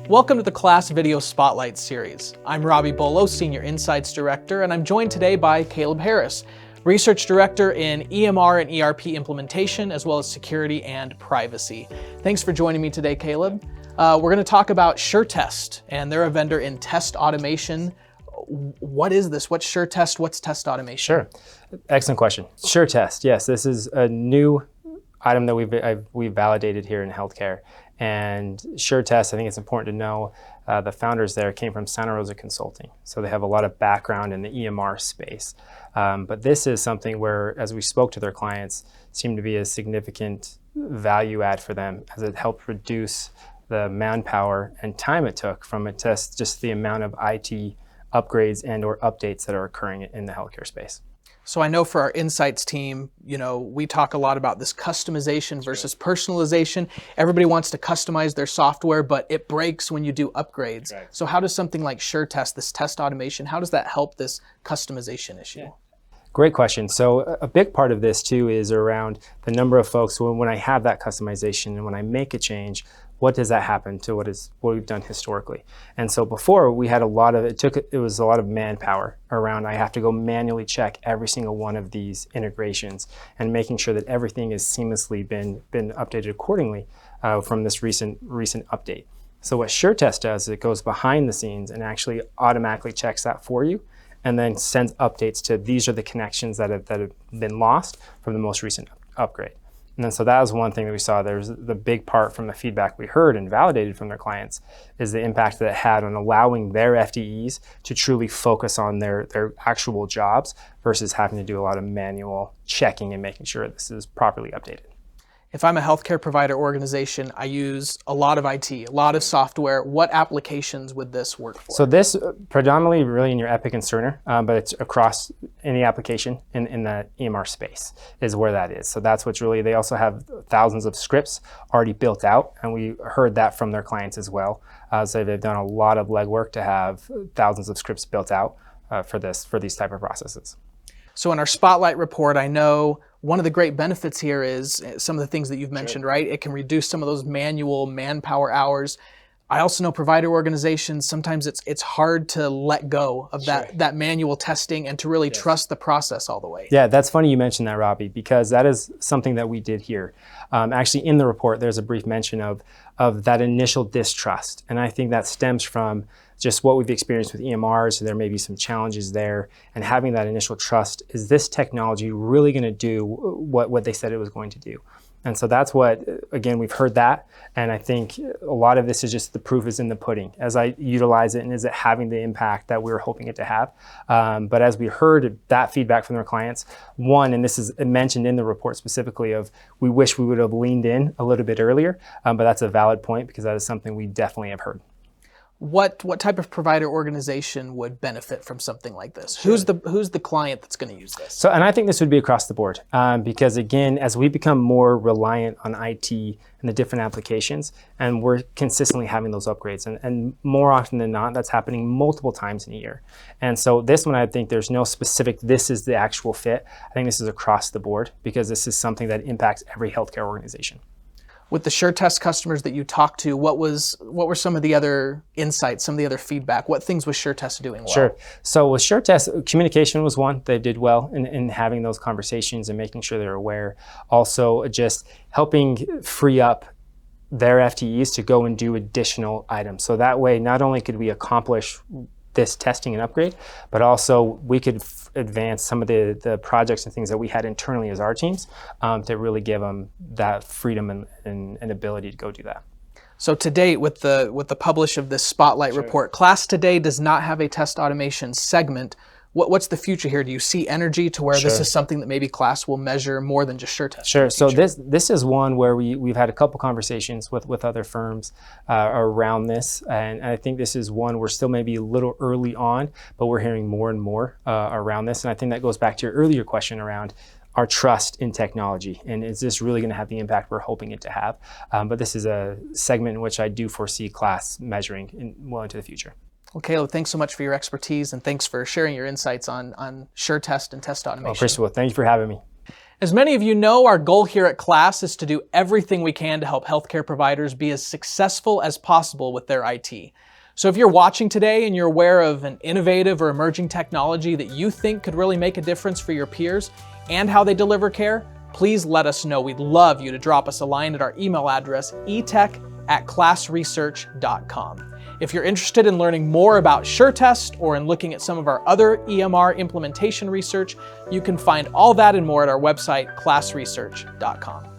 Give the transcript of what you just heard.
Welcome to the Class Video Spotlight Series. I'm Robbie Bolo, Senior Insights Director, and I'm joined today by Caleb Harris, Research Director in EMR and ERP implementation, as well as security and privacy. Thanks for joining me today, Caleb. We're going to talk about SureTest, and they're a vendor in test automation. What is this? What's SureTest? What's test automation? Sure. Excellent question. SureTest. Yes, this is a new item that we've validated here in healthcare. And SureTest, I think it's important to know, the founders there came from Santa Rosa Consulting. So they have a lot of background in the EMR space. But this is something where, as we spoke to their clients, seemed to be a significant value add for them as it helped reduce the manpower and time it took from a test, just the amount of IT upgrades and or updates that are occurring in the healthcare space. So I know for our insights team, we talk a lot about this customization versus personalization. Everybody wants to customize their software, but it breaks when you do upgrades. Right. So how does something like SureTest, this test automation, how does that help this customization issue? Yeah. Great question. So a big part of this too is around the number of folks when I have that customization and when I make a change, what does that happen to what we've done historically? And so before we had it was a lot of manpower around. I have to go manually check every single one of these integrations and making sure that everything is seamlessly been updated accordingly from this recent update. So what SureTest does is it goes behind the scenes and actually automatically checks that for you and then sends updates to these are the connections that have been lost from the most recent upgrade. And then so that was one thing that we saw. There's the big part from the feedback we heard and validated from their clients is the impact that it had on allowing their FDEs to truly focus on their actual jobs versus having to do a lot of manual checking and making sure this is properly updated. If I'm a healthcare provider organization, I use a lot of IT, a lot of software. What applications would this work for? So this predominantly really in your Epic and Cerner, but it's across any application in the EMR space is where that is. So that's what's really, they also have thousands of scripts already built out, and we heard that from their clients as well. So they've done a lot of legwork to have thousands of scripts built out for these type of processes. So in our Spotlight report, I know one of the great benefits here is some of the things that you've mentioned, sure. Right? It can reduce some of those manual manpower hours. I also know provider organizations, sometimes it's hard to let go of sure. that manual testing and to really yes. trust the process all the way. Yeah, that's funny you mentioned that, Robbie, because that is something that we did here. Actually, in the report, there's a brief mention of that initial distrust. And I think that stems from just what we've experienced with EMRs. So there may be some challenges there. And having that initial trust, is this technology really going to do what they said it was going to do? And so that's what, again, we've heard that. And I think a lot of this is just the proof is in the pudding. As I utilize it and is it having the impact that we were hoping it to have? But as we heard that feedback from their clients, one, and this is mentioned in the report specifically of, we wish we would have leaned in a little bit earlier, but that's a valid point because that is something we definitely have heard. What type of provider organization would benefit from something like this? Sure. Who's the client that's going to use this? So, and I think this would be across the board because again, as we become more reliant on IT and the different applications, and we're consistently having those upgrades, and more often than not, that's happening multiple times in a year. And so this one, I think there's no specific, this is the actual fit. I think this is across the board because this is something that impacts every healthcare organization. With the SureTest customers that you talked to, what were some of the other insights, some of the other feedback? What things was SureTest doing well? Sure. So with SureTest, communication was one. They did well in having those conversations and making sure they're aware. Also, just helping free up their FTEs to go and do additional items. So that way, not only could we accomplish this testing and upgrade, but also we could advance some of the projects and things that we had internally as our teams to really give them that freedom and ability to go do that. So to date, with the publish of this Spotlight sure. report, Class today does not have a test automation segment. What's the future here? Do you see energy to where sure. this is something that maybe Class will measure more than just SureTest? Sure. So this is one where we've had a couple conversations with other firms around this, and I think this is one we're still maybe a little early on, but we're hearing more and more around this, and I think that goes back to your earlier question around our trust in technology, and is this really going to have the impact we're hoping it to have? But this is a segment in which I do foresee Class measuring well into the future. Well, Caleb, thanks so much for your expertise and thanks for sharing your insights on SureTest and test automation. Oh, appreciate it. Thank you for having me. As many of you know, our goal here at Class is to do everything we can to help healthcare providers be as successful as possible with their IT. So if you're watching today and you're aware of an innovative or emerging technology that you think could really make a difference for your peers and how they deliver care, please let us know. We'd love you to drop us a line at our email address, etech@classresearch.com. If you're interested in learning more about SureTest or in looking at some of our other EMR implementation research, you can find all that and more at our website, classresearch.com.